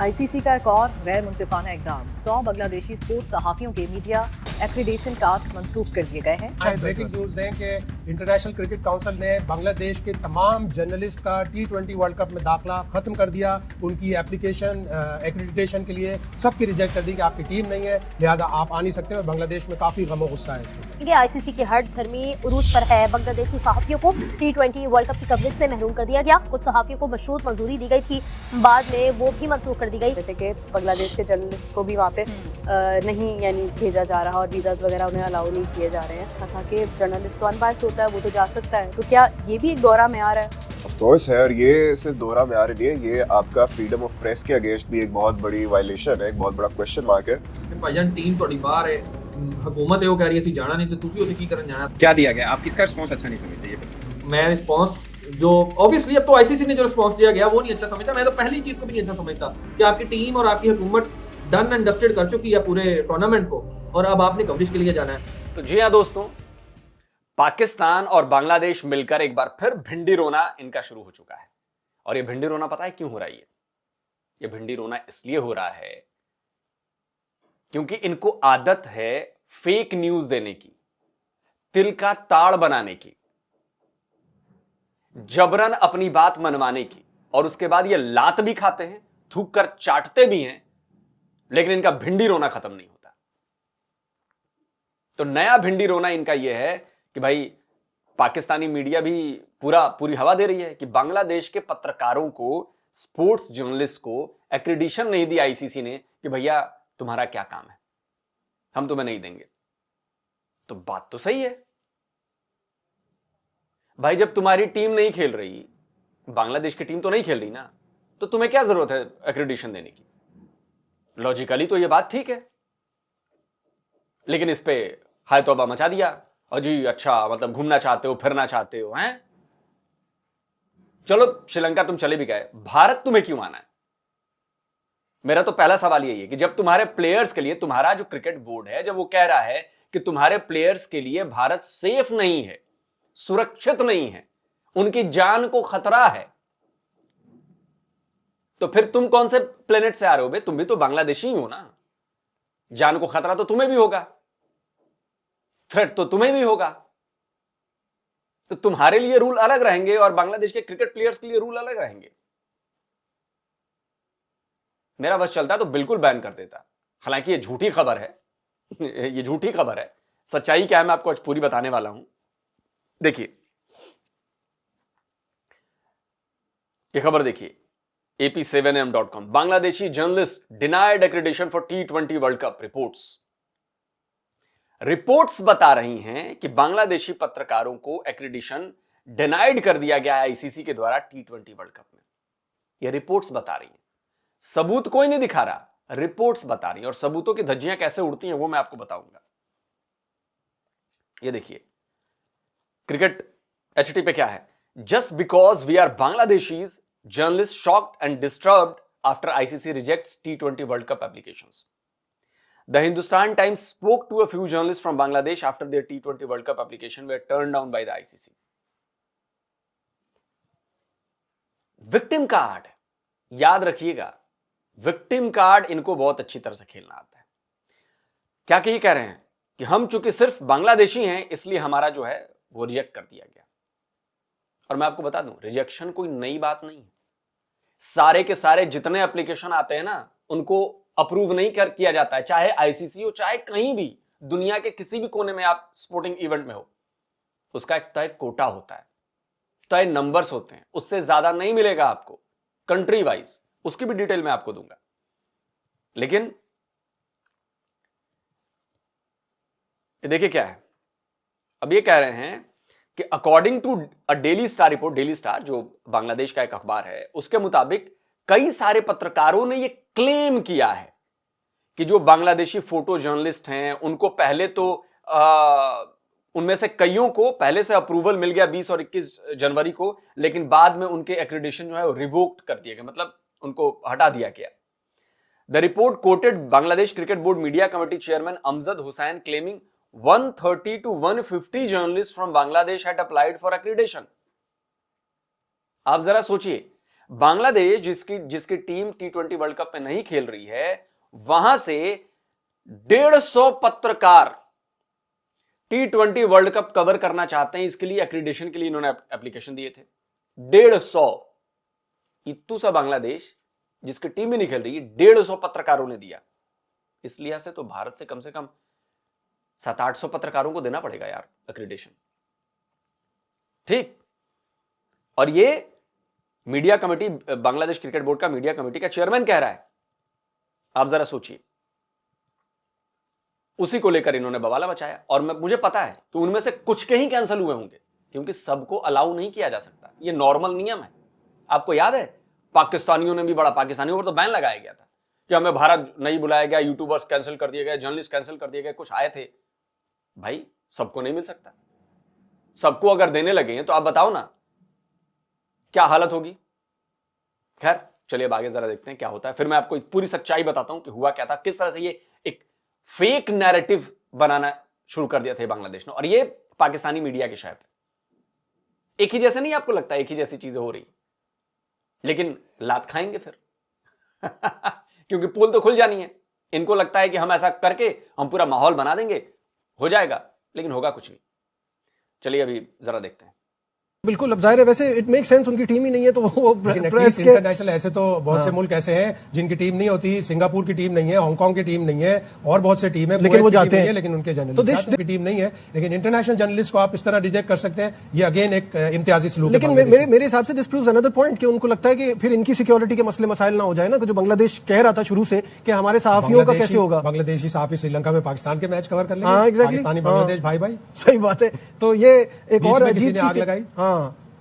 ICC का एक और गैर मुंसिफाना इकदाम, 100 बांग्लादेशी स्पोर्ट्स सहाफियों के मीडिया एक्रीडेशन कार्ड मंसूख कर दिए गए हैं। ब्रेकिंग न्यूज दें कि इंटरनेशनल क्रिकेट काउंसिल ने बांग्लादेश के तमाम जर्नलिस्ट का T20 वर्ल्ड कप में दाखिला खत्म कर दिया। उनकी एप्लीकेशन एक्रेडिटेशन के लिए सबकी रिजेक्ट कर दी कि आपकी टीम नहीं है, लिहाजा आप आ नहीं सकते। और बांग्लादेश में काफी गम गुस्सा है इसमें। आईसीसी के हर धर्मी उरूज पर है। बांग्लादेशी सहाफियों को T20 वर्ल्ड कप की कवरेज से महरूम कर दिया गया। कुछ सहाफियों को मशरूत मंजूरी दी गई थी, बाद में वो भी मंसूख कर दी गई। जैसे कि बांग्लादेश के जर्नलिस्ट को भी वहाँ पे नहीं यानी भेजा जा रहा और वीज़ाज वगैरह उन्हें अलाउ नहीं किए जा रहे हैं। कहा कि जर्नलिस्ट तो अनबायस्ड होता है, वो तो जा सकता है। तो क्या ये भी एक दौरा में आ रहा है? ऑफ कोर्स है, और ये सिर्फ दोहरा में आ रही है, ये आपका फ्रीडम ऑफ प्रेस के अगेंस्ट भी एक बहुत बड़ी वायलेशन है, एक बहुत बड़ा क्वेश्चन मार्क है। भाईजान टीम थोड़ी बाहर है, हुकूमत है वो कह रही है ਅਸੀਂ जाना नहीं, तो ਤੁਸੀਂ ਉੱਥੇ ਕੀ ਕਰਨ ਜਾਣਾ? क्या दिया गया? आप किसका रिस्पांस अच्छा नहीं समझते? ये बताइए। मैं रिस्पांस जो ऑब्वियसली अब तो आईसीसी ने जो रिस्पांस दिया गया वो नहीं अच्छा समझता। मैं तो पहली चीज को भी नहीं अच्छा समझता कि आपकी टीम और आपकी हुकूमत डन एंड डस्टेड कर चुकी है पूरे टूर्नामेंट को, और अब आपने कवरेज के लिए जाना है। तो जी हाँ दोस्तों, पाकिस्तान और बांग्लादेश मिलकर एक बार फिर भिंडी रोना इनका शुरू हो चुका है। और ये भिंडी रोना पता है क्यों हो रहा है? ये भिंडी रोना इसलिए हो रहा है क्योंकि इनको आदत है फेक न्यूज देने की, तिल का ताड़ बनाने की, जबरन अपनी बात मनवाने की, और उसके बाद ये लात भी खाते हैं, थूक कर चाटते भी हैं, लेकिन इनका भिंडी रोना खत्म नहीं होता। तो नया भिंडी रोना इनका यह है कि भाई पाकिस्तानी मीडिया भी पूरी हवा दे रही है कि बांग्लादेश के पत्रकारों को, स्पोर्ट्स जर्नलिस्ट को एक्रेडिशन नहीं दी आईसीसी ने कि भैया तुम्हारा क्या काम है, हम तुम्हें नहीं देंगे। तो बात तो सही है भाई, जब तुम्हारी टीम नहीं खेल रही, बांग्लादेश की टीम तो नहीं खेल रही ना, तो तुम्हें क्या जरूरत है एक्रेडिशन देने की? लॉजिकली तो यह बात ठीक है, लेकिन इस पे हाय तौबा मचा दिया। अजी अच्छा, मतलब घूमना चाहते हो, फिरना चाहते हो हैं? चलो श्रीलंका तुम चले भी गए, भारत तुम्हें क्यों आना है? मेरा तो पहला सवाल यही है कि जब तुम्हारे प्लेयर्स के लिए, तुम्हारा जो क्रिकेट बोर्ड है, जब वो कह रहा है कि तुम्हारे प्लेयर्स के लिए भारत सेफ नहीं है, सुरक्षित नहीं है, उनकी जान को खतरा है, तो फिर तुम कौन से प्लेनेट से आ रहे हो बे? तुम भी तो बांग्लादेशी ही हो ना। जान को खतरा तो तुम्हें भी होगा, थ्रेट तो तुम्हें भी होगा। तो तुम्हारे लिए रूल अलग रहेंगे और बांग्लादेश के क्रिकेट प्लेयर्स के लिए रूल अलग रहेंगे। मेरा बस चलता तो बिल्कुल बैन कर देता। हालांकि ये झूठी खबर है, ये झूठी खबर है। सच्चाई क्या है मैं आपको आज पूरी बताने वाला हूं। देखिए ये खबर देखिए, AP7am.com, Bangladeshi journalist denied accreditation for T20 world cup. Reports बता रही हैं कि बांग्लादेशी पत्रकारों को एक्रेडिशन डिनाइड कर दिया गया है आईसीसी के द्वारा T20 वर्ल्ड कप में। ये रिपोर्ट्स बता रही हैं, सबूत कोई नहीं दिखा रहा, रिपोर्ट्स बता रही हैं। और सबूतों की धज्जियां कैसे उड़ती हैं वो मैं आपको बताऊंगा। ये देखिए क्रिकेट HT पे क्या है, just because we are Bangladeshis, journalist shocked and disturbed after ICC rejects T20 world cup applications. The Hindustan Times spoke to a few journalists from Bangladesh after their T20 World Cup application were turned down by the ICC. Victim card याद रखिएगा, victim card इनको बहुत अच्छी तरह से खेलना आता है। क्या कह रहे हैं कि हम चूंकि सिर्फ बांग्लादेशी हैं इसलिए हमारा जो है वो रिजेक्ट कर दिया गया। और मैं आपको बता दूं, रिजेक्शन कोई नई बात नहीं है। सारे के सारे जितने एप्लीकेशन आते हैं ना, उनको अप्रूव नहीं किया जाता है, चाहे आईसीसी हो, चाहे कहीं भी दुनिया के किसी भी कोने में आप स्पोर्टिंग इवेंट में हो। उसका एक तय कोटा होता है, तय नंबर्स होते हैं, उससे ज्यादा नहीं मिलेगा आपको कंट्री वाइज। उसकी भी डिटेल मैं आपको दूंगा। लेकिन ये देखिए क्या है, अब ये कह रहे हैं कि according to a Daily Star report, Daily Star जो बांग्लादेश का एक अखबार है, उसके मुताबिक कई सारे पत्रकारों ने यह क्लेम किया है कि जो बांग्लादेशी फोटो जर्नलिस्ट हैं उनको पहले तो उनमें से कईयों को पहले से अप्रूवल मिल गया 20 और 21 जनवरी को, लेकिन बाद में उनके एक्रेडिशन जो है वो रिवोक्ड कर दिए गए, मतलब उनको हटा दिया गया। The report coated Bangladesh cricket board media committee chairman Amjad Hussain claiming 130 to 150 journalist from Bangladesh had applied for accreditation. आप जरा सोचिए, बांग्लादेश जिसकी टीम T20 वर्ल्ड कप में नहीं खेल रही है, वहां से 150 पत्रकार T20 वर्ल्ड कप कवर करना चाहते हैं। इसके लिए एक्रीडेशन के लिए इन्होंने एप्लीकेशन दिए थे। 150 इतू सा बांग्लादेश जिसकी टीम ही नहीं खेल रही, 150 पत्रकारों ने दिया। इस लिहाज से तो भारत से कम 700-800 पत्रकारों को देना पड़ेगा यार एक्रीडेशन, ठीक। और ये media committee, Bangladesh cricket board का मीडिया कमेटी का चेयरमैन कह रहा है। आप जरा सोचिए, उसी को लेकर इन्होंने बवाला बचाया। और मुझे पता है कि उनमें से कुछ के ही कैंसिल हुए होंगे, क्योंकि सबको अलाउ नहीं किया जा सकता, ये नॉर्मल नियम है। आपको याद है पाकिस्तानियों ने भी बड़ा, पाकिस्तानियों पर तो बैन लगाया गया था कि हमें भारत नहीं बुलाया गया, यूट्यूबर्स कैंसिल कर दिए गए, जर्नलिस्ट कैंसिल कर दिए गए, कुछ आए थे। भाई सबको नहीं मिल सकता, सबको अगर देने लगे तो आप बताओ ना क्या हालत होगी। खैर चलिए अब आगे जरा देखते हैं क्या होता है, फिर मैं आपको पूरी सच्चाई बताता हूं कि हुआ क्या था, किस तरह से ये एक फेक नैरेटिव बनाना शुरू कर दिया था बांग्लादेश ने। और ये पाकिस्तानी मीडिया के शायद एक ही जैसे नहीं, आपको लगता है एक ही जैसी चीजें हो रही, लेकिन लात खाएंगे फिर क्योंकि पोल तो खुल जानी है। इनको लगता है कि हम ऐसा करके हम पूरा माहौल बना देंगे, हो जाएगा, लेकिन होगा कुछ नहीं। चलिए अभी जरा देखते हैं। बिल्कुल, अब जाहिर है वैसे इट मेक सेंस, उनकी टीम ही नहीं है तो वो प्रेस के इंटरनेशनल ऐसे तो बहुत से मुल्क ऐसे हैं जिनकी टीम नहीं होती। सिंगापुर की टीम नहीं है, हांगकांग की टीम नहीं है, और बहुत से टीम है, लेकिन वो जाते हैं, लेकिन उनके जर्नलिस्ट की टीम नहीं है। लेकिन इंटरनेशनल जर्नलिस्ट को आप इस तरह रिजेक्ट कर सकते हैं, ये अगेन एक इम्तियाजी सलूक है। लेकिन मेरे हिसाब से दिस प्रूव्स अनदर पॉइंट कि उनको लगता है कि फिर इनकी सिक्योरिटी के मसले मसाइल ना हो जाए ना, कि जो बांग्लादेश कह रहा था शुरू से कि हमारे सहाफियों का कैसे होगा। बांग्लादेशी सहाफी श्रीलंका में पाकिस्तान के मैच कवर कर लेंगे। हाँ, एग्जैक्टली, पाकिस्तानी बांग्लादेश भाई भाई, सही बात है। तो ये एक बीच और में किसी अजीब ने आग सी लगाई। हाँ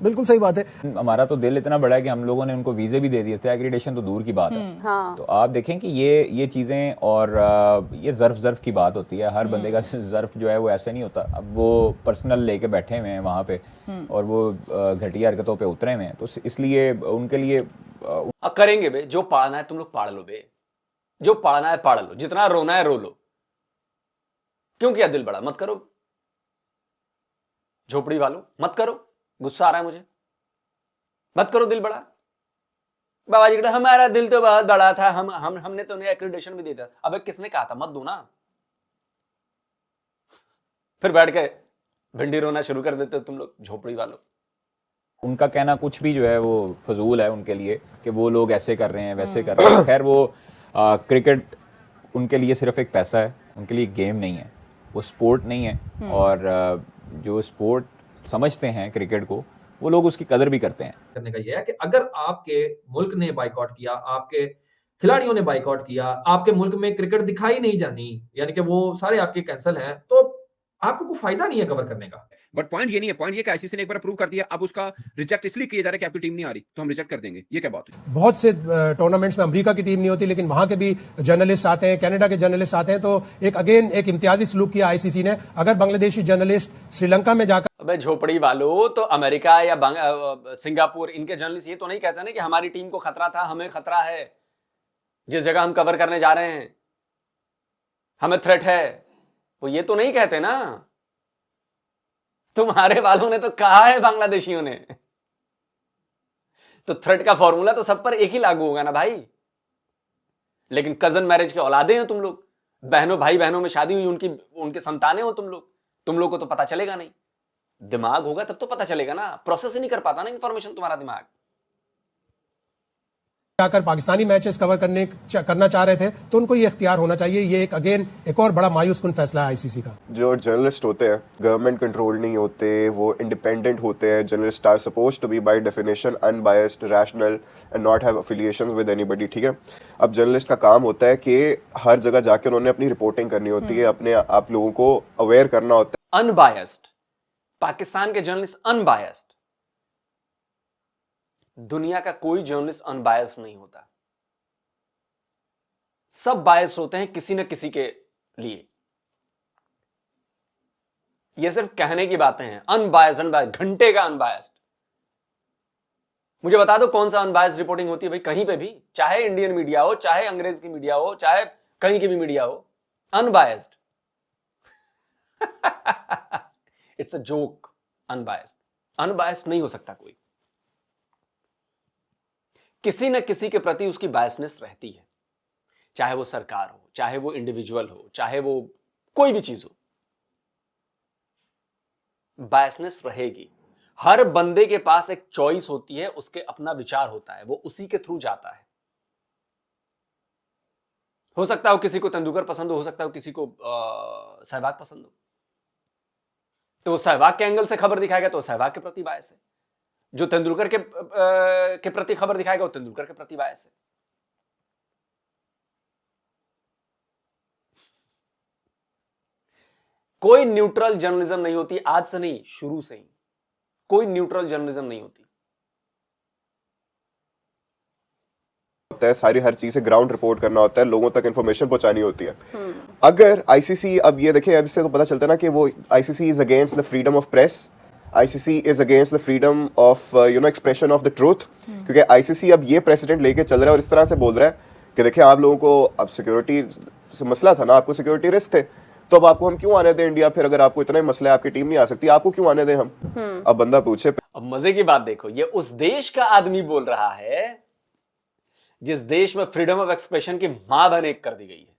बिल्कुल सही बात है। हमारा तो दिल इतना बड़ा है कि हम लोगों ने उनको वीजे भी दे दिए थे, एग्रीडेशन तो दूर की बात है। हाँ। तो आप देखें कि ये चीजें, और ये ज़र्फ की बात होती है, हर बंदे का ज़र्फ जो है वो ऐसे नहीं होता। अब वो पर्सनल लेके बैठे हुए हैं वहाँ पे और वो घटिया हरकतों पे उतरे हुए हैं, तो इसलिए उनके लिए करेंगे बे, जो पाड़ना है तुम लोग पाड़ लो बे, जो पाड़ना है पाड़ लो, जितना रोना है रो लो। क्यों किया दिल बड़ा? मत करो झोपड़ी वालों, मत करो। गुस्सा आ रहा है मुझे, मत करो दिल बड़ा। बाबा जी हमारा दिल तो बहुत बड़ा था, हमने तो उन्हें एक्रीडेशन भी दिया था। अबे किसने कहा था मत दो ना? फिर बैठ के भिंडी रोना शुरू कर देते हो तुम लोग झोपड़ी वालों। उनका कहना कुछ भी जो है वो फजूल है उनके लिए, कि वो लोग ऐसे कर रहे हैं वैसे कर रहे हैं। खैर वो क्रिकेट उनके लिए सिर्फ एक पैसा है, उनके लिए गेम नहीं है, वो स्पोर्ट नहीं है। और जो स्पोर्ट समझते हैं क्रिकेट को, वो लोग उसकी कदर भी करते हैं। करने का यह है कि अगर आपके मुल्क ने बाइकआउट किया, आपके खिलाड़ियों ने बाइकआउट किया, आपके मुल्क में क्रिकेट दिखाई नहीं जानी, यानी कि वो सारे आपके कैंसिल हैं, तो आपको कोई फायदा नहीं है कवर करने का। बट पॉइंट ये नहीं है, पॉइंट ये कि आईसीसी ने एक बार अप्रूव कर दिया, अब उसका रिजेक्ट इसलिए किया जा रहा है कि आपकी टीम नहीं आ रही तो हम रिजेक्ट कर देंगे। ये क्या बात है? बहुत से टूर्नामेंट्स में अमेरिका की टीम नहीं होती, लेकिन वहां के भी जर्नलिस्ट आते हैं, कनाडा के जर्नलिस्ट आते हैं। तो एक अगेन एक इम्तियाजी सलूक किया आईसीसी ने। अगर बांग्लादेशी जर्नलिस्ट श्रीलंका में जाकर, अबे झोपड़ी वालों, तो अमेरिका या सिंगापुर, इनके जर्नलिस्ट ये तो नहीं कहते ना कि हमारी टीम को खतरा था, हमें खतरा है, जिस जगह हम कवर करने जा रहे हैं हमें थ्रेट है, वो ये तो नहीं कहते ना। तुम्हारे वालों ने तो कहा है बांग्लादेशियों ने। तो थ्रेट का फॉर्मूला तो सब पर एक ही लागू होगा ना भाई। लेकिन कजन मैरिज के औलादे हैं तुम लोग, बहनों भाई बहनों में शादी हुई, उनके संतानें हो तुम लोग को तो पता चलेगा नहीं। दिमाग होगा तब तो पता चलेगा ना, प्रोसेस ही नहीं कर पाता ना इंफॉर्मेशन तुम्हारा दिमाग। जाकर पाकिस्तानी मैचेस कवर करना चाह रहे थे, तो उनको ये इख्तियार होना चाहिए। ये एक अगेन एक और बड़ा मायूस कुन फैसला है आईसीसी का। जो जर्नलिस्ट होते हैं गवर्नमेंट कंट्रोल नहीं होते, वो इंडिपेंडेंट होते हैं। Journalist are suppose to be by definition unbiased, rational and not have affiliations with anybody, ठीक है। अब जर्नलिस्ट का काम होता है कि हर जगह जाकर उन्होंने अपनी रिपोर्टिंग करनी होती है, अपने आप लोगों को अवेयर करना होता है। अनबायस्ड, पाकिस्तान के जर्नलिस्ट अनबायस्ड। दुनिया का कोई जर्नलिस्ट अनबायस्ड नहीं होता, सब बायस होते हैं किसी न किसी के लिए। ये सिर्फ कहने की बातें हैं। अनबायस्ड घंटे का अनबायस्ड। मुझे बता दो कौन सा अनबायस्ड रिपोर्टिंग होती है भाई कहीं पे भी, चाहे इंडियन मीडिया हो, चाहे अंग्रेज की मीडिया हो, चाहे कहीं की भी मीडिया हो, unbiased. It's a joke. Unbiased नहीं हो सकता कोई। किसी न किसी के प्रति उसकी बायसनेस रहती है, चाहे वो सरकार हो, चाहे वो इंडिविजुअल हो, चाहे वो कोई भी चीज हो, बायसनेस रहेगी। हर बंदे के पास एक चॉइस होती है, उसके अपना विचार होता है, वो उसी के थ्रू जाता है। हो सकता है किसी को तेंदुलकर पसंद हो सकता है किसी को सहवाग पसंद हो, तो वो सहवाग के एंगल से खबर दिखाएगा तो सहवाग के प्रति बायस है, जो तेंदुलकर के प्रति खबर दिखाएगा वो तेंदुलकर के प्रति बायस है। कोई न्यूट्रल जर्नलिज्म नहीं होती, आज से नहीं, शुरू से ही कोई न्यूट्रल जर्नलिज्म नहीं होती। सारी हर चीज से ग्राउंड रिपोर्ट करना होता है, लोगों तक इंफॉर्मेशन पहुंचानी होती है। अगर आईसीसी, अब ये देखिए, अब इससे तो पता चलता है ना कि वो ICC is against the freedom of press, ICC is against the freedom of expression of the truth, क्योंकि आईसीसी अब ये प्रेसिडेंट लेके चल रहा है और इस तरह से बोल रहा है कि देखिए आप लोगों को अब सिक्योरिटी से मसला था ना, आपको सिक्योरिटी रिस्क थे, तो अब आपको हम क्यों आने दें इंडिया, फिर अगर आपको इतना ही मसला है, आपकी टीम नहीं आ सकती, आपको क्यों आने दें हम। अब बंदा पूछे, अब मजे की बात देखो, ये उस देश का आदमी बोल रहा है जिस देश में फ्रीडम ऑफ एक्सप्रेशन की मां बहन एक कर दी गई है,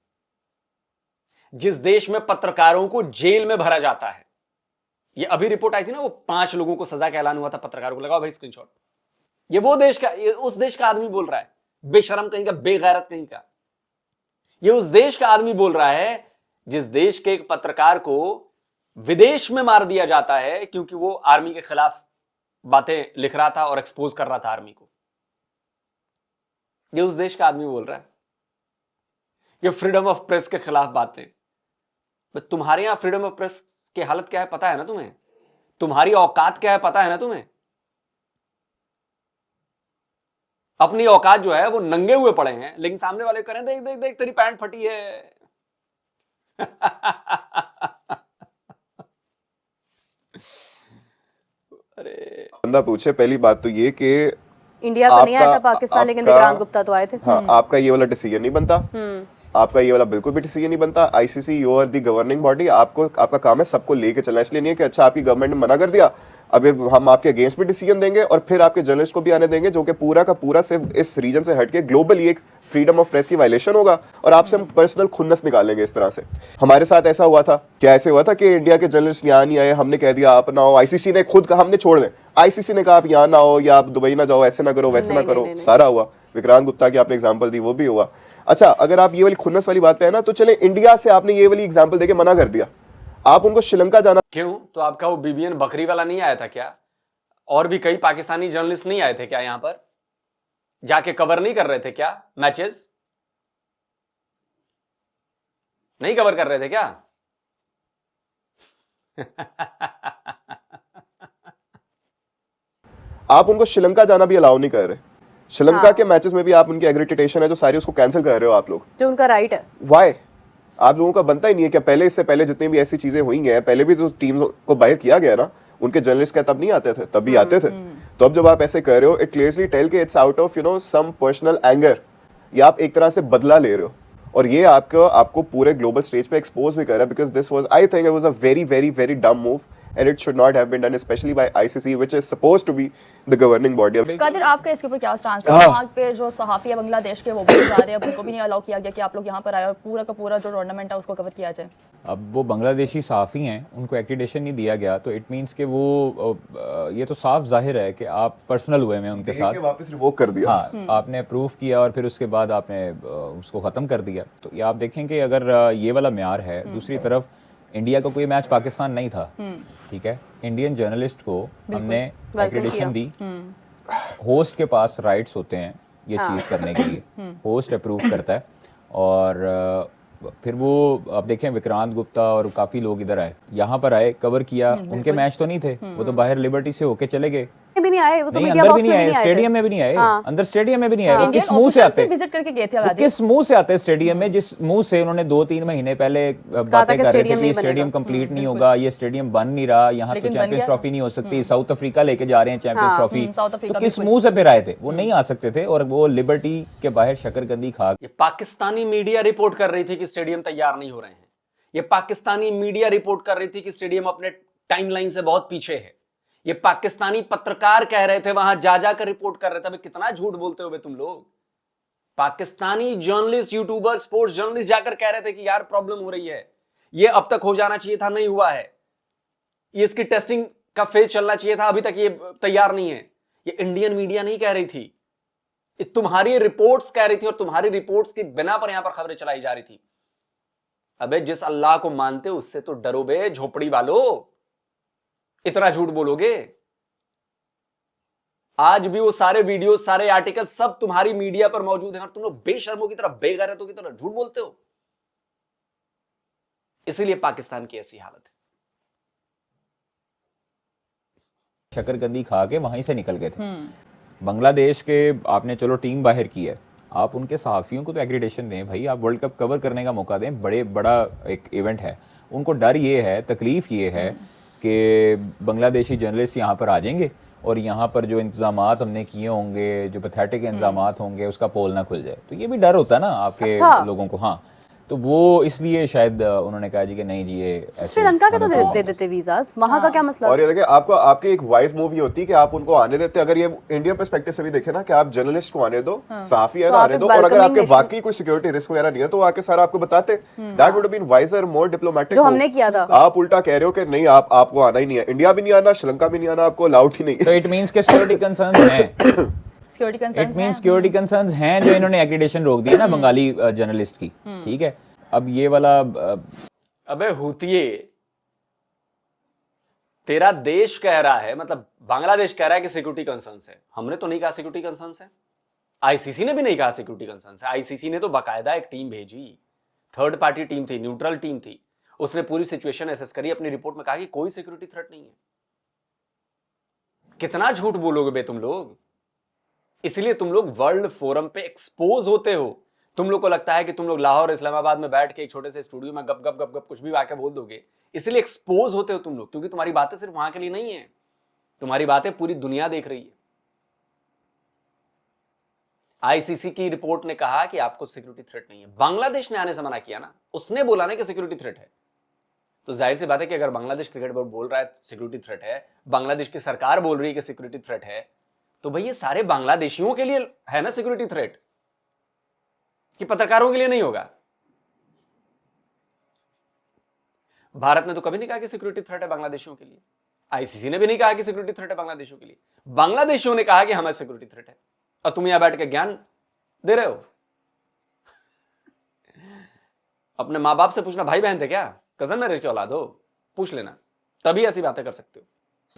जिस देश में पत्रकारों को जेल में भरा जाता है। ये अभी रिपोर्ट आई थी ना, वो 5 लोगों को सजा का ऐलान हुआ था पत्रकारों को, लगाओ भाई स्क्रीनशॉट। ये वो देश का, ये उस देश का आदमी बोल रहा है, बेशरम कहीं का, बेगैरत कहीं का। ये उस देश का आदमी बोल रहा है जिस देश के एक पत्रकार को विदेश में मार दिया जाता है क्योंकि वो आर्मी के खिलाफ बातें लिख रहा था और एक्सपोज कर रहा था आर्मी को। ये उस देश का आदमी बोल रहा है ये फ्रीडम ऑफ प्रेस के खिलाफ बातें। तुम्हारे यहां फ्रीडम ऑफ प्रेस की हालत क्या है पता है ना तुम्हें, तुम्हारी औकात क्या है पता है ना तुम्हें। अपनी औकात जो है वो नंगे हुए पड़े हैं, लेकिन सामने वाले करें देख देख देख तेरी पैंट फटी है। अरे बंदा पूछे, पहली बात तो ये कि इंडिया तो नहीं आया था पाकिस्तान, लेकिन विक्रांत गुप्ता तो आए थे। हाँ, आपका ये वाला डिसीजन नहीं बनता, आपका ये वाला बिल्कुल भी डिसीजन नहीं बनता। ICC, you are the governing body, आपको आपका काम है सबको लेके चलना। इसलिए नहीं है कि अच्छा आपकी गवर्नमेंट ने मना कर दिया, अब हम आपके अगेंस्ट भी डिसीजन देंगे और फिर आपके जर्नलिस्ट को भी आने देंगे, जो कि पूरा का पूरा सिर्फ इस रीजन से हटके ग्लोबली एक फ्रीडम ऑफ प्रेस की वायलेशन होगा और आपसे हम पर्सनल खुन्नस निकालेंगे। इस तरह से हमारे साथ ऐसा हुआ था, क्या ऐसे हुआ था कि इंडिया के जर्नलिस्ट यहाँ नहीं आए, हमने कह दिया आप ना आओ, आईसीसी ने खुद कहा हमने छोड़ दें, आईसीसी ने कहा आप यहाँ ना आओ या आप दुबई ना जाओ, ऐसे ना करो वैसे ना करो, सारा हुआ। विक्रांत गुप्ता की आपने एग्जाम्पल दी, वो भी हुआ। अच्छा, अगर आप ये वाली खुन्नस वाली बात पे है ना, तो चले इंडिया से आपने ये वाली एग्जाम्पल देके मना कर दिया, आप उनको श्रीलंका जाना क्यों? तो आपका वो बीबीएन बकरी वाला नहीं आया था क्या? और भी कई पाकिस्तानी जर्नलिस्ट नहीं आए थे क्या? यहां पर जाके कवर नहीं कर रहे थे क्या मैचेस? नहीं कवर कर रहे थे क्या? आप उनको श्रीलंका जाना भी अलाउ नहीं कर रहे। श्रीलंका के मैचेस में भी आप उनकी एग्रीडिटेशन है जो सारी, उसको कैंसिल कर रहे हो आप लोग, जो उनका राइट है। वाई? आप लोगों का बनता ही नहीं है क्या? पहले, इससे पहले जितनी भी ऐसी चीजें हुई हैं, पहले भी तो टीम को बाहर किया गया ना, उनके जर्नलिस्ट क्या तब नहीं आते थे? तब भी आते थे। तो अब जब आप ऐसे कर रहे हो, इट क्लियरली टेल के it's out of some personal anger, या आप एक तरह से बदला ले रहे हो, और ये आपको पूरे ग्लोबल स्टेज पे एक्सपोज भी कर रहा है, because this was, I think it was a very very very डम move and it should not have been done, especially by ICC, which is supposed to be the governing body of. Qadir, आपका इसके ऊपर क्या stance है? वहाँ पे जो सहाफ़ी है बांग्लादेश के, वो भी जा रहे हैं, अब उनको भी नहीं अलाउ किया गया कि आप लोग यहाँ पर आए और पूरा का पूरा जो टूर्नामेंट है उसको कवर किया जाए। अब वो बांग्लादेशी सहाफ़ी हैं, उनको एक्रीडेशन नहीं दिया गया, तो इट मीन्स कि वो ये तो साफ जाहिर है कि आप पर्सनल हुए हैं उनके साथ, वापस रिवोक कर दिया। हाँ, आपने अप्रूव किया और फिर उसके बाद आपने उसको ख़त्म कर दिया। तो ये आप देखें कि अगर ये वाला म्यार है, दूसरी तरफ इंडिया का कोई मैच पाकिस्तान नहीं था, ठीक है, इंडियन जर्नलिस्ट को हमने एक्रेडिशन दी, होस्ट के पास राइट्स होते हैं ये चीज़ करने के लिए, होस्ट अप्रूव करता है, और फिर वो आप देखें विक्रांत गुप्ता और काफ़ी लोग इधर आए, यहाँ पर आए, कवर किया, उनके मैच तो नहीं थे, वो तो बाहर लिबर्टी से होके चले गए, भी नहीं आए, वो तो नहीं, मीडिया अंदर बॉक्स भी में नहीं भी आए, स्टेडियम में भी नहीं आए, अंदर स्टेडियम में भी नहीं आए। किस मुंह से आते, विजिट करके गए थे, वो किस मुंह से आते स्टेडियम में, जिस मुंह से उन्होंने 2-3 महीने पहले बातें कर रहे थे कि स्टेडियम कंप्लीट नहीं होगा, ये स्टेडियम बन नहीं रहा, यहाँ तो चैंपियंस ट्रॉफी नहीं हो सकती, साउथ अफ्रीका लेके जा रहे हैं चैंपियंस ट्रॉफी, तो किस मुंह से फिर आए थे? वो नहीं आ सकते थे, और वो लिबर्टी के बाहर शकरकंदी खा। ये पाकिस्तानी मीडिया रिपोर्ट कर रही थी कि स्टेडियम तैयार नहीं हो रहे हैं, ये पाकिस्तानी मीडिया रिपोर्ट कर रही थी कि स्टेडियम अपने टाइमलाइन से बहुत पीछे है, ये पाकिस्तानी पत्रकार कह रहे थे, वहां जा जाकर रिपोर्ट कर रहे थे। अबे कितना झूठ बोलते हो बे तुम लोग। Pakistani journalist, YouTuber, sports journalist जाकर कह रहे थे कि यार प्रॉब्लम हो रही है, ये अब तक हो जाना चाहिए था, नहीं हुआ है, ये इसकी टेस्टिंग का फेज चलना चाहिए था, अभी तक ये तैयार नहीं है। ये इंडियन मीडिया नहीं कह रही थी, ये तुम्हारी रिपोर्ट्स कह रही थी, और तुम्हारी रिपोर्ट्स की बिना पर यहां पर खबरें चलाई जा रही थी। अबे जिस अल्लाह को मानते हो उससे तो डरो बे झोपड़ी वालों, इतना झूठ बोलोगे। आज भी वो सारे वीडियो, सारे आर्टिकल सब तुम्हारी मीडिया पर मौजूद हैं, और तुम लोग बेशर्मों की तरह, बेगैरतों की तरह झूठ बोलते हो। इसीलिए पाकिस्तान की ऐसी हालत है। शकरकंदी खा के वहीं से निकल गए थे। बांग्लादेश के आपने चलो टीम बाहर की है, आप उनके सहाफियों को तो एग्रीडेशन दें भाई, आप वर्ल्ड कप कवर करने का मौका दें, बड़ा एक इवेंट है। उनको डर ये है, तकलीफ ये है कि बांग्लादेशी जर्नलिस्ट यहाँ पर आ जाएंगे और यहाँ पर जो इंतजामात हमने किए होंगे, जो पैथेटिक इंतजामात होंगे, उसका पोल ना खुल जाए। तो ये भी डर होता है ना आपके लोगों को। हाँ, तो वो इसलिए शायद उन्होंने कहा जी कि नहीं जी ये श्रीलंका के तो दे देते वीजास, वहां का क्या मसला। और ये देखिए, आपको आपकी एक वाइज मूव ये होती है कि आप उनको आने देते। अगर ये इंडियन पर्सपेक्टिव से भी देखे ना कि आप जर्नलिस्ट को आने दो, सहाफी है ना आने दो, और अगर आपके वाकई कोई सिक्योरिटी रिस्क वगैरह नहीं है तो आके सारा आपको बताते। That would have been wiser, more diplomatic, जो हमने किया था। आप उल्टा कह रहे हो कि नहीं आपको आना ही नहीं है, इंडिया भी नहीं आना, श्रीलंका भी नहीं आना, आपको अलाउड ही नहीं है। तो इट मींस के सिक्योरिटी कंसर्न्स हैं, सिक्योरिटी कंसर्न्स हैं जो इन्होंने एग्रीडेशन रोक दी ना बंगाली जर्नलिस्ट की। ठीक है, अब ये वाला अबे हुतिये, तेरा देश कह रहा है, मतलब बांग्लादेश कह रहा है कि सिक्योरिटी कंसर्न्स है। हमने तो नहीं कहा सिक्योरिटी कंसर्न्स है, आईसीसी ने भी नहीं कहा सिक्योरिटी कंसर्न्स है। आईसीसी ने तो बाकायदा एक टीम भेजी, थर्ड पार्टी टीम थी, न्यूट्रल टीम थी, उसने पूरी सिचुएशन एसेस करी, अपनी रिपोर्ट में कहा कि कोई सिक्योरिटी थ्रेट नहीं है। कितना झूठ बोलोगे बे तुम लोग। इसलिए तुम लोग वर्ल्ड फोरम पे एक्सपोज होते हो। तुम लोग को लगता है कि तुम लोग लाहौर, इस्लामाबाद में बैठ के एक छोटे से स्टूडियो में गप गप गप गप कुछ भी आके बोल दोगे, इसलिए एक्सपोज होते हो तुम लोग, क्योंकि तुम्हारी बातें सिर्फ वहां के लिए नहीं है, तुम्हारी बातें पूरी दुनिया देख रही है। आईसीसी की रिपोर्ट ने कहा कि आपको सिक्योरिटी थ्रेट नहीं है। बांग्लादेश ने आने से मना किया ना, उसने बोला ना कि सिक्योरिटी थ्रेट है। तो जाहिर सी बात है कि अगर बांग्लादेश क्रिकेट बोर्ड बोल रहा है सिक्योरिटी थ्रेट है, बांग्लादेश की सरकार बोल रही है कि सिक्योरिटी थ्रेट है, तो भाई ये सारे बांग्लादेशियों के लिए है ना सिक्योरिटी थ्रेट, कि पत्रकारों के लिए नहीं होगा। भारत ने तो कभी नहीं कहा कि सिक्योरिटी थ्रेट है बांग्लादेशियों के लिए, आईसीसी ने भी नहीं कहा कि सिक्योरिटी थ्रेट है बांग्लादेशियों के लिए। बांग्लादेशियों ने कहा कि हमें सिक्योरिटी थ्रेट है, और तुम यहां बैठ के ज्ञान दे रहे हो। अपने मां बाप से पूछना, भाई बहन थे क्या, कजन मैरिज के औलाद हो, पूछ लेना, तभी ऐसी बातें कर सकते हो।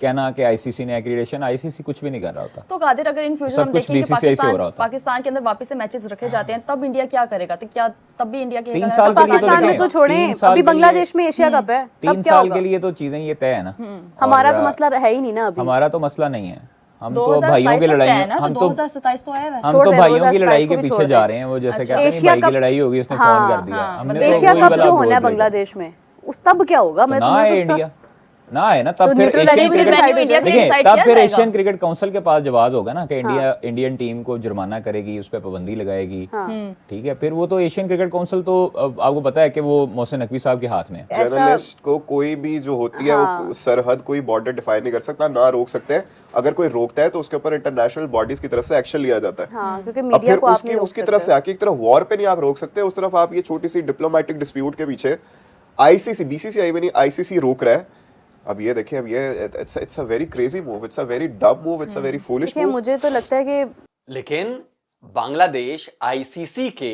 कहना कि आईसीसी ने एग्रीडेशन, आईसीसी कुछ भी नहीं कर रहा होता। तो कादिर, अगर इन फ्यूचर हम देखें कि पाकिस्तान के अंदर वापस से मैचेस रखे जाते हैं, तब इंडिया क्या करेगा? तो क्या तब भी इंडिया के पाकिस्तान में तो छोड़ें, अभी बांग्लादेश में एशिया कप है, 3 साल के लिए तो चीजें ये तय है ना। हमारा तो मसला है ही नहीं ना अभी। हमारा तो मसला नहीं है, हम तो भाइयों की लड़ाई, हम तो 2027 तो है, हम तो भाइयों की लड़ाई के पीछे जा रहे हैं। वो जैसे कहते हैं भाई की लड़ाई होगी, उसने फोन कर दिया। हमने एशिया कप जो होना है बांग्लादेश में, उस तब क्या होगा? मैं तुम्हें इंडिया ना है ना, तब फिर एशियन क्रिकेट काउंसिल के पास जवाब होगा ना कि इंडियन टीम को जुर्माना करेगी, उस पर पाबंदी लगाएगी। ठीक है, फिर वो तो एशियन क्रिकेट काउंसिल तो आपको पता है कि वो मोहसिन नकवी साहब के हाथ में है। जर्नलिस्ट को कोई भी जो होती है वो सरहद, कोई बॉर्डर डिफाइन नहीं कर सकता, ना रोक सकते हैं। अगर कोई रोकता है तो उसके ऊपर इंटरनेशनल बॉडीज की तरफ से एक्शन लिया जाता है। अब फिर उसकी तरफ से आके एक तरफ वॉर पे नहीं आप रोक सकते, उस तरफ आप ये छोटी सी डिप्लोमेटिक डिस्प्यूट के पीछे आईसीसी, बीसीसीआई भी नहीं, आईसीसी रोक रहा है। अब ये देखिए, अब ये it's a very crazy move, it's a very dub move, it's a very foolish move. मुझे तो लगता है कि लेकिन बांग्लादेश आईसीसी के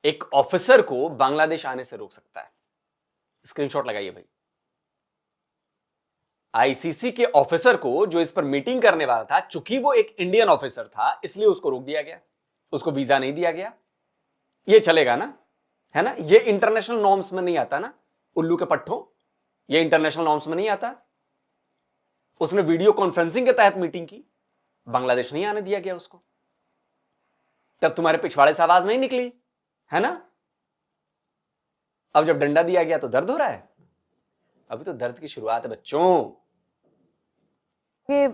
एक ऑफिसर को बांग्लादेश आने से रोक सकता है। स्क्रीनशॉट लगाइए भाई। आईसीसी के ऑफिसर को, जो इस पर मीटिंग करने वाला था, चूंकि वो एक इंडियन ऑफिसर था, इसलिए उसको रोक दिया गया, उसको वीजा नहीं दिया गया। ये चलेगा ना, है ना? ये इंटरनेशनल नॉर्म्स में नहीं आता ना, उल्लू के पट्टों, ये इंटरनेशनल नॉर्म्स में नहीं आता। उसने वीडियो कॉन्फ्रेंसिंग के तहत मीटिंग की, बांग्लादेश नहीं आने दिया गया उसको। तब तुम्हारे पिछवाड़े से आवाज नहीं निकली, है ना? अब जब डंडा दिया गया तो दर्द हो रहा है। अभी तो दर्द की शुरुआत है बच्चों। कि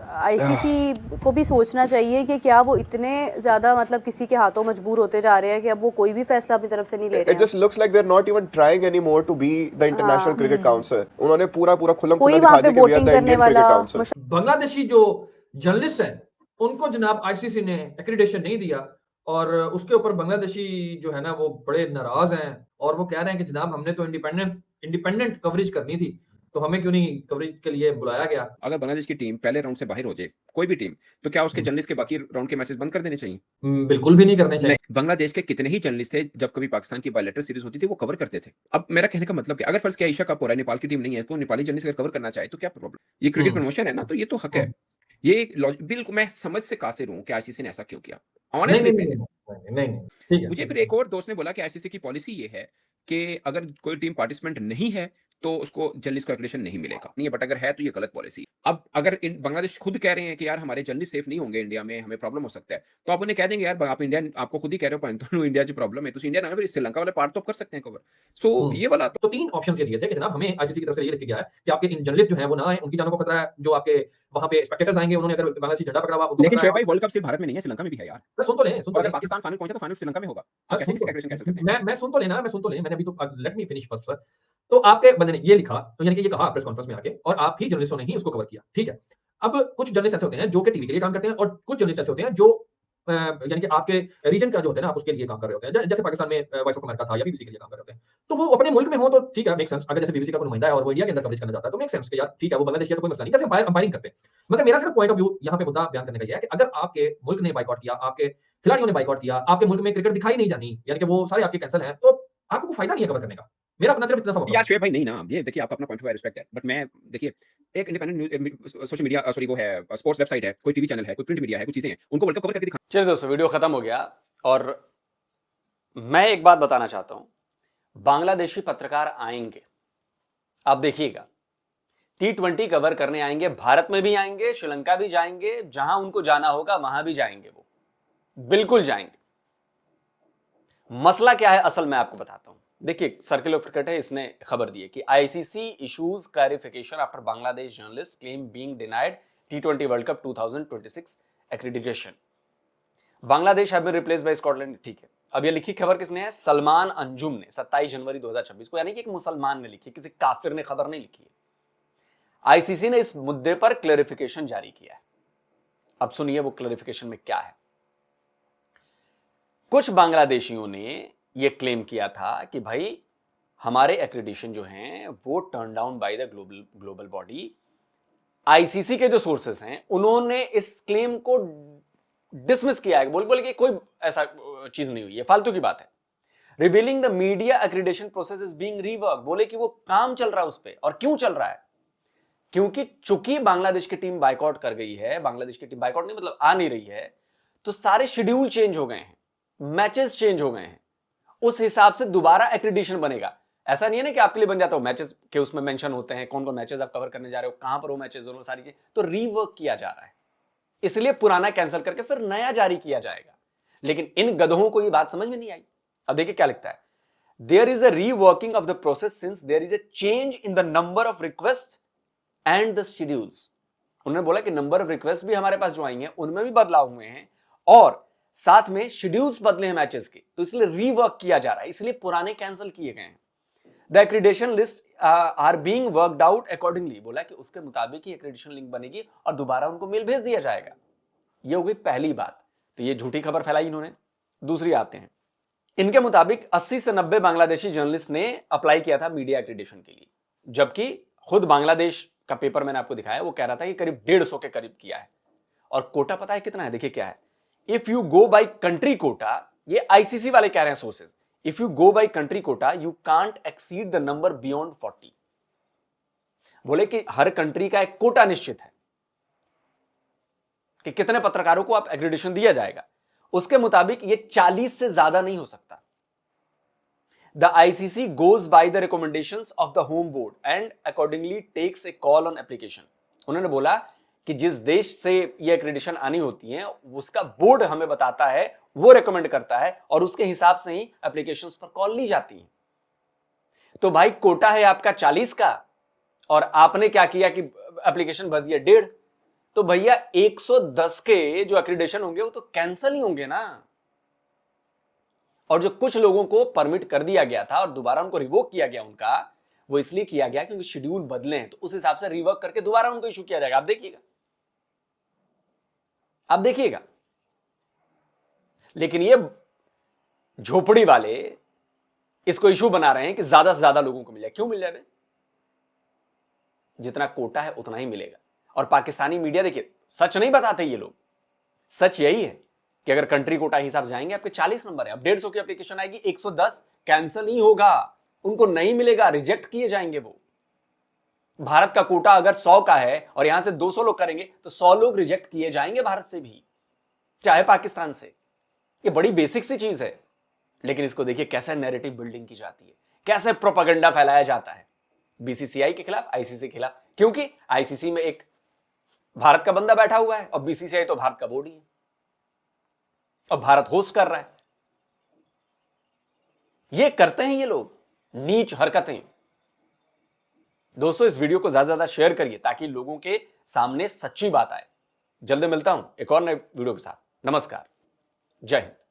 आईसीसी को भी सोचना चाहिए कि क्या वो इतने ज्यादा मतलब किसी के हाथों मजबूर होते जा रहे हैं कि अब वो कोई भी फैसला अपनी तरफ से नहीं ले रहे It just looks like they're not even trying anymore to be the International Cricket Council. उन्होंने पूरा खुल्लम कोई खुल्ला वहाँ दिखा पे दिया कि we are वोटिंग the करने Indian वाला Cricket Council. बांग्लादेशी जो जर्नलिस्ट हैं उनको जनाब आईसीसी ने एक्रेडिटेशन नहीं दिया और उसके ऊपर बांग्लादेशी जो है ना वो बड़े नाराज हैं और वो कह रहे हैं कि जनाब हमने तो इंडिपेंडेंट कवरेज करनी थी तो हमें क्यों नहीं कवरेज के लिए बुलाया गया। अगर बांग्लादेश की टीम पहले राउंड से बाहर हो जाए, कोई भी टीम, तो क्या उसके जर्नलिस्ट के बाकी राउंड के मैचेस बंद कर देने चाहिए? बिल्कुल भी नहीं करने चाहिए। नहीं, बांग्लादेश के कितने ही जर्नलिस्ट थे जब कभी पाकिस्तान की बायलैटरल सीरीज होती थी वो कवर करते थे। अब मेरा कहने का मतलब क्या, अगर फर्ज किया एशिया कप हो रहा है, नेपाल की टीम नहीं है, तो नेपाली जर्नलिस्ट अगर कवर करना चाहे तो क्या प्रॉब्लम? ये क्रिकेट प्रमोशन है ना, तो ये तो हक है। ये बिल्कुल मैं समझ से कासिर हूं कि आईसीसी ने ऐसा क्यों किया। ऑनेस्टली ठीक है। मुझे फिर एक और दोस्त ने बोला कि आईसीसी की पॉलिसी ये है कि अगर कोई टीम पार्टिसिपेंट नहीं है तो उसको जर्नलिस्ट को एक्रेडिटेशन नहीं मिलेगा। नहीं, बट अगर है तो ये गलत पॉलिसी। अब अगर बांग्लादेश खुद कह रहे हैं कि यार हमारे जर्नलिस्ट सेफ नहीं होंगे इंडिया में, हमें प्रॉब्लम हो सकता है, तो आप उन्हें कह देंगे यार आप इंडिया, आपको खुद ही कह रहे हो तो इंडिया की प्रॉब्लम है, तो इंडिया ना फिर श्रीलंका वाले पार्ट तो कर सकते हैं कवर। सो ये वाला तो 3 ऑप्शंस ये दिए थे कि जनाब हमें आईसीसी की तरफ से ये लिखा गया है कि आपके इन जर्नलिस्ट जो हैं वो ना आए, उनकी जानों को खतरा है, जो आपके वहां पे स्पेक्टेटर्स आएंगे उन्होंने अगर बांग्लादेशी झंडा पकड़ा हुआ, लेकिन शोएब भाई वर्ल्ड कप सिर्फ भारत में नहीं है, श्रीलंका में भी है यार। सुन तो ले पाकिस्तान फाइनल पहुंचा तो फाइनल श्रीलंका में होगा। आप कैसे एक्रेडिटेशन कह सकते हैं? मैं सुन तो ले मैंने अभी तो let me finish first sir. तो आपके बंदे ने ये लिखा, तो यानी कि ये कहा प्रेस कॉन्फ्रेंस में आके और आप ही जर्नलिस्टों ने ही उसको कवर किया, ठीक है। अब कुछ जर्नलिस्ट ऐसे होते हैं जो कि टीवी के लिए काम करते हैं और कुछ जर्नलिस्ट ऐसे होते हैं जो यानी कि आपके रीजन का जो होता है ना आप उसके लिए काम कर रहे होते हैं, जैसे पाकिस्तान में वॉइस ऑफ अमेरिका था या बीबीसी के लिए काम कर रहे होते हैं, तो वो अपने मुल्क में हो तो ठीक है, मेक सेंस। अगर जैसे बीबीसी का कोई नुमाइंदा है और वो इंडिया के अंदर कवरेज करना चाहता है तो मेक सेंस कि यार ठीक है वो बांग्लादेश है तो कोई मसला नहीं, जैसे अंपायरिंग करते हैं। मगर मेरा सिर्फ पॉइंट ऑफ व्यू यहाँ पे मुद्दा बयान करने का ये है कि अगर आपके मुल्क ने बाइकआउट किया, आपके खिलाड़ियों ने बाइकआउट किया, आपके मुल्क में क्रिकेट दिखाई नहीं जानी, यानी कि वो सारे आपके कैंसिल हैं, तो आपको कोई फायदा नहीं है कवर करने का। मेरा अपना सिर्फ इतना सा यार शोएब भाई नहीं ना, ये देखिए आपका अपना पॉइंट ऑफ रिस्पेक्ट है, बट मैं देखिए एक independent news social media sorry वो है स्पोर्ट्स वेबसाइट है, कोई टीवी चैनल है, कोई प्रिंट मीडिया है, कुछ चीजें हैं, उनको वर्ल्ड कप कवर करके दिखाना। चलिए दोस्तों वीडियो खत्म हो गया और मैं एक बात बताना चाहता हूं, बांग्लादेशी पत्रकार आएंगे, आप देखिएगा T20 कवर करने आएंगे, भारत में भी आएंगे, श्रीलंका भी जाएंगे, जहां उनको जाना होगा वहां भी जाएंगे, वो बिल्कुल जाएंगे। मसला क्या है असल में आपको बताता हूं। देखिए सर्किल ऑफ क्रिकेट है, इसने खबर दी है कि ICC issues clarification after Bangladesh journalist claim being denied T20 world cup 2026 accreditation. Bangladesh have been replaced by Scotland, ठीक है। अब ये लिखी खबर किसने है? सलमान अंजुम ने 27 जनवरी 2026 को, यानी कि एक मुसलमान ने लिखी, किसी काफिर ने खबर नहीं लिखी है। आईसीसी ने इस मुद्दे पर क्लैरिफिकेशन जारी किया है। अब सुनिए वो क्लैरिफिकेशन में क्या है। कुछ बांग्लादेशियों ने यह क्लेम किया था कि भाई हमारे एक्रेडिटेशन जो हैं वो turn down by the global body. ICC के जो सोर्सेस हैं उन्होंने इस क्लेम को डिसमिस किया है, बोल कि कोई ऐसा चीज नहीं हुई है, फालतू की बात है। Revealing the media accreditation process is being rework, बोले कि वो काम चल रहा है उस पर। और क्यों चल रहा है? क्योंकि चूंकि बांग्लादेश की टीम बाइकआउट कर गई है, बांग्लादेश की टीम बाइकआउट नहीं मतलब आ नहीं रही है, तो सारे शेड्यूल चेंज हो गए हैं, मैचेस चेंज हो गए हैं, उस हिसाब से दोबारा एक्रेडिटेशन बनेगा। ऐसा नहीं है ना कि आपके लिए बन जाता हो, मैचेस के उसमें मेंशन होते हैं कौन कौन मैचेस आप कवर करने जा रहे हो, कहां पर वो मैचेस, दोनों सारी चीजें तो रीवर्क किया जा रहा है। इसलिए पुराना कैंसिल करके फिर नया जारी किया जाएगा। लेकिन इन गधों को ये बात समझ में नहीं आई। अब देखिए क्या लिखता है, there is a reworking of the process since there is a change in the number of request and the schedules. उन्होंने बोला कि नंबर ऑफ रिक्वेस्ट भी हमारे पास जो आई हैं उनमें भी बदलाव हुए हैं और साथ में शेड्यूल्स बदले हैं मैचेस के, तो इसलिए रीवर्क किया जा रहा है, इसलिए पुराने कैंसिल किए गए हैं। The accreditation list are being worked out accordingly, बोला कि उसके मुताबिक ही एक्रेडिटेशन लिंक बनेगी और दोबारा उनको मेल भेज दिया जाएगा। ये हो गई पहली बात, तो ये झूठी खबर फैलाई इन्होंने। दूसरी आते हैं, इनके मुताबिक 80 से 90 बांग्लादेशी जर्नलिस्ट ने अप्लाई किया था मीडिया एक्रेडिटेशन के लिए, जबकि खुद बांग्लादेश का पेपर मैंने आपको दिखाया, वो कह रहा था कि करीब 150 के करीब किया है। और कोटा पता है कितना है? देखिए क्या है, if you go by country quota, ये आईसीसी वाले कह रहे हैं sources, if you go by country quota you can't exceed the number beyond 40। बोले कि हर कंट्री का एक कोटा निश्चित है कि कितने पत्रकारों को आप एक्रेडिटेशन दिया जाएगा, उसके मुताबिक ये 40 से ज्यादा नहीं हो सकता। The ICC goes by the recommendations of the home board and accordingly takes a call on application. उन्होंने बोला कि जिस देश से ये एक्रेडिटेशन आनी होती है उसका बोर्ड हमें बताता है, वो रेकमेंड करता है और उसके हिसाब से ही एप्लीकेशंस पर कॉल ली जाती है। तो भाई कोटा है आपका 40 का और आपने क्या किया कि एप्लीकेशन भर दिया 1.5, तो भैया 110 के जो एक्रीडेशन होंगे वो तो कैंसिल ही होंगे ना। और जो कुछ लोगों को परमिट कर दिया गया था और दोबारा उनको रिवोक किया गया उनका, वो इसलिए किया गया क्योंकि शेड्यूल बदले हैं, तो उस हिसाब से रिवर्क करके दोबारा उनको इशू किया जाएगा। आप देखिएगा, आप देखिएगा। लेकिन ये झोपड़ी वाले इसको इशू बना रहे हैं कि ज्यादा से ज्यादा लोगों को मिल जाए। क्यों मिल जाए? जितना कोटा है उतना ही मिलेगा। और पाकिस्तानी मीडिया देखिए, सच नहीं बताते ये लोग। सच यही है कि अगर कंट्री कोटा हिसाब जाएंगे आपके 40 नंबर है, अब 150 की एप्लीकेशन आएगी, 110 कैंसिल नहीं होगा, उनको नहीं मिलेगा, रिजेक्ट किए जाएंगे वो। भारत का कोटा अगर 100 का है और यहां से 200 लोग करेंगे तो 100 लोग रिजेक्ट किए जाएंगे भारत से भी, चाहे पाकिस्तान से। ये बड़ी बेसिक सी चीज है। लेकिन इसको देखिए कैसे नैरेटिव बिल्डिंग की जाती है, कैसे प्रोपेगेंडा फैलाया जाता है बीसीसीआई के खिलाफ, आईसीसी के खिलाफ। क्योंकि आईसीसी में एक भारत का बंदा बैठा हुआ है और बीसीसीआई तो भारत का बॉडी है और भारत होस्ट कर रहा है। ये करते हैं ये लोग नीच हरकतें। दोस्तों, इस वीडियो को ज्यादा से ज्यादा शेयर करिए ताकि लोगों के सामने सच्ची बात आए। जल्दी मिलता हूं एक और नए वीडियो के साथ। नमस्कार, जय हिंद।